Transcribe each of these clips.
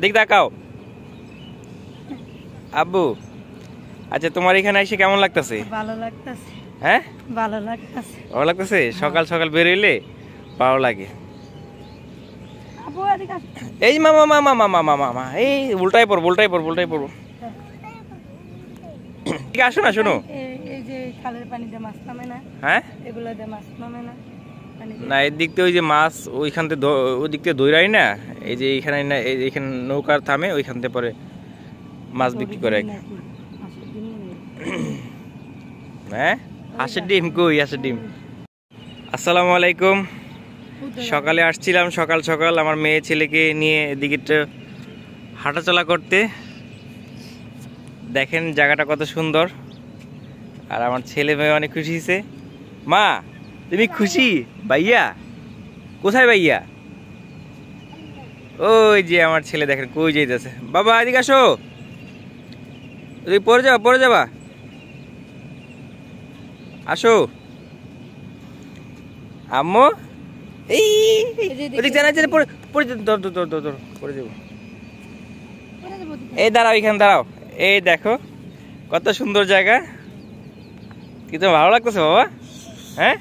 দেখ দেখাও আব্বু। আচ্ছা তোমার এখানে এসে কেমন লাগতেছে? ভালো লাগতেছে। হ্যাঁ ভালো লাগতেছে। ভালো লাগতেছে? সকাল সকাল বের হইলে ভালো লাগে। আবু এদিকে আস। এই মামা মামা মামা মামা মামা এই উল্টাই পড়বো উল্টাই পড়বো উল্টাই পড়বো। ঠিক আসো না শোনো, এই যে খালের পানিতে মাছ নামে না? হ্যাঁ এগুলো দিয়ে মাছ নামে না? না এর দিক থেকে ওই যে মাছ ওইখান থেকে ওই দিক থেকে দৌড়াই না, এই যে এইখানে না এইখানে নৌকার থামে ওইখান থেকে পরে মাছ বিক্রি করে। হ্যাঁ হাঁসের ডিম কই? হাঁসের ডিম। আসসালামু আলাইকুম। সকালে আসছিলাম সকাল সকাল আমার মেয়ে ছেলেকে নিয়ে এদিকে হাঁটাচলা করতে। দেখেন জায়গাটা কত সুন্দর, আর আমার ছেলে মেয়ে অনেক খুশি হয়েছে। মা তুমি খুশি? ভাইয়া কোথায়? ভাইয়া ওই যে আমার ছেলে দেখেন কই যাইতেছে। বাবা এদিকে আসো, পড়ে যাবা পড়ে যাবা, আসো। আম্মু এই ওদিক জানা জানা পড়ে পড়ে ধর ধর ধর ধর পড়ে যাবো। এই দাঁড়াও এখানে দাঁড়াও, এই দেখো কত সুন্দর জায়গা, কি তোমার ভালো লাগতেছে বাবা? হ্যাঁ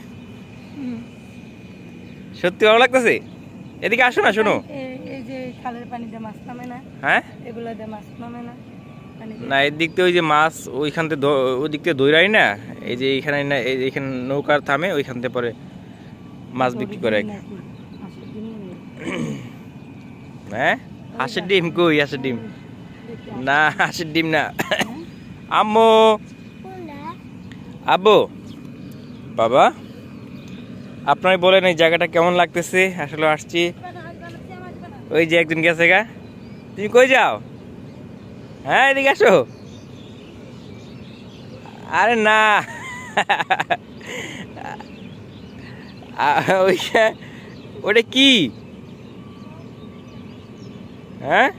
সত্যি ভালো লাগতেছে? এদিকে আসো না শোনো, এই যে খালের পানিতে মাছ নামে না? হ্যাঁ এগুলো দিয়ে মাছ নামে না? না এর দিক থেকে ওই যে মাছ ওইখান থেকে ওই দিক থেকে দৌড়াই না, এই যে এইখানে না এইখানে নৌকার থামে ওইখান থেকে পরে মাছ বিক্রি করে। হ্যাঁ হাঁসের ডিম কই? হাঁসের ডিম না, হাঁসের ডিম না। আম্মু আব্বু বাবা আপনার বলেন এই জায়গাটা কেমন লাগতেছে? আসলে আসছি, ওই যে একজন গেছে গা। তুমি কই যাও? হ্যাঁ এদিকে আসো। আরে না ওটা কি? হ্যাঁ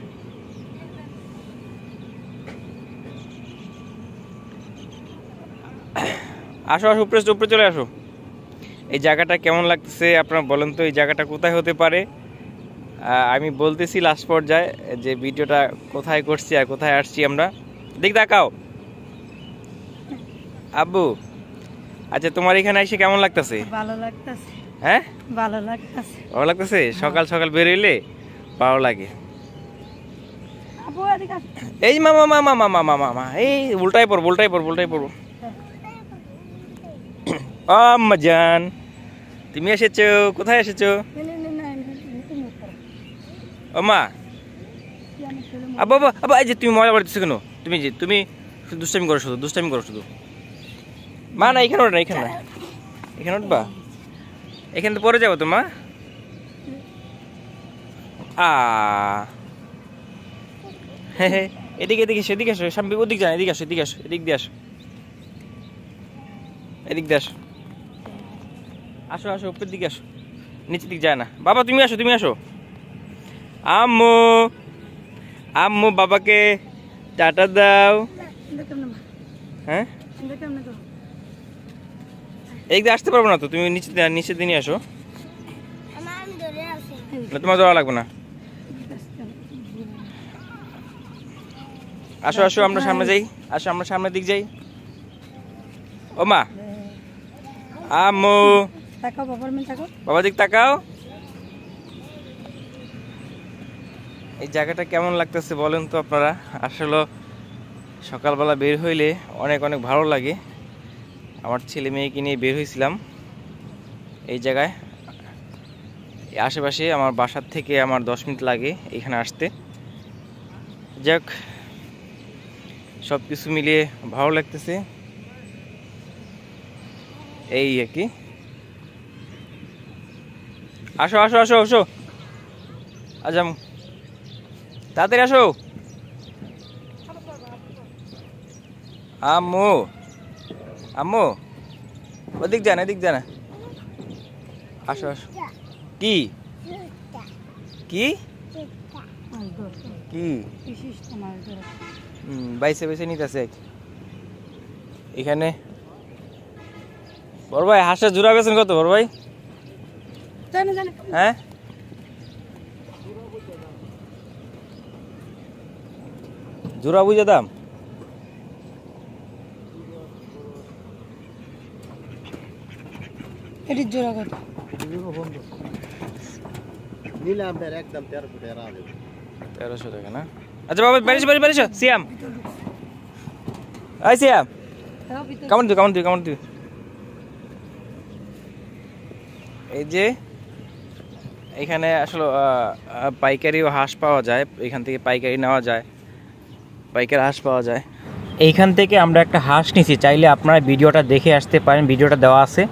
আসো আসো উপরে উপরে চলে আসো। এই জায়গাটা কেমন লাগতেছে আপনারা বলেন তো, এই জায়গাটা কোথায় হতে পারে? আমি বলতেছি লাস্ট পর্যায়ে যে ভিডিওটা কোথায় করছি আর কোথায় আসছি আমরা। দেখ দেখাও আব্বু। আচ্ছা তোমার এখানে এসে কেমন লাগতেছে? ভালো লাগতেছে। হ্যাঁ ভালো লাগতেছে। ভালো লাগতেছে? সকাল সকাল বের হইলে ভালো লাগে। আবু এদিকে আস। এই মামা মামা মামা মামা মামা এই উল্টাই পড়বো উল্টাই পড়বো উল্টাই পড়বো। আম্মা জান তুমি এসেছো? কোথায় এসেছো? ও মা আব্বা আব্বা এই যে তুমি মজা করতেছো কেন? তুমি যে তুমি দুষ্টামি করো, শুধু দুষ্টামি করো শুধু। মা না এখানে ওঠে না, এখানে না, এখানে উঠবা, এখানে তো পরে যাবো তো মা। এদিকে এদিকে সেদিকে আসো, সামনে ওদিক যান, এদিকে আসো, এদিকে আসো, এদিক দিয়ে আসো, এদিক দিয়ে আসো, আসো আসো উপরের দিকে আসো, নিচের দিক যায় না। বাবা তুমি আসো, তুমি আসো। আম্মু আম্মু বাবাকে টাটা দাও। হ্যাঁ এদিক দিয়ে আসতে পারবো না তো, তুমি নিচে নিচে দিয়ে আসো, তোমার যাওয়া লাগবে না। আসো আসো আমরা সামনে যাই, আসো আমরা সামনের দিক যাই। ও মা আম্মু তাকাও বাবার মেয়ে তাকাও, বাবা দিক তাকাও। এই জায়গাটা কেমন লাগতেছে বলেন তো আপনারা? আসলে সকালবেলা বের হইলে অনেক অনেক ভালো লাগে। আমার ছেলে মেয়েকে নিয়ে বের হয়েছিলাম এই জায়গায়। আশেপাশে আমার বাসার থেকে আমার 10 মিনিট লাগে এখানে আসতে। যাক সব কিছু মিলিয়ে ভালো লাগতেছে এই আর কি। আসো আসো আসো আসো আজাম তাড়াতাড়ি আসো। আম্মু আম্মু ওদিক যান, এদিক যান, আসো আসো। কি কি কি বাইসে বাইসে নিতেছে এখানে। বড় ভাই হাঁসের জোড়া বেছেন কত বড় ভাই? হ্যাঁ জোড়া বুঝে দাম? এটির জোড়া কত? নিলাম একদম 1300 টাকা না? আচ্ছা বাবা বাড়ি সিয়াম, আই সিয়াম কেমন তুই এই যে এখানে আসলে পাইকারিও হাঁস পাওয়া যায়, এখান থেকে পাইকারি নেওয়া যায়, পাইকারি হাঁস পাওয়া যায়। এইখান থেকে আমরা একটা হাঁস নিছি, চাইলে আপনারা ভিডিওটা দেখে আসতে পারেন, ভিডিওটা দেওয়া আছে।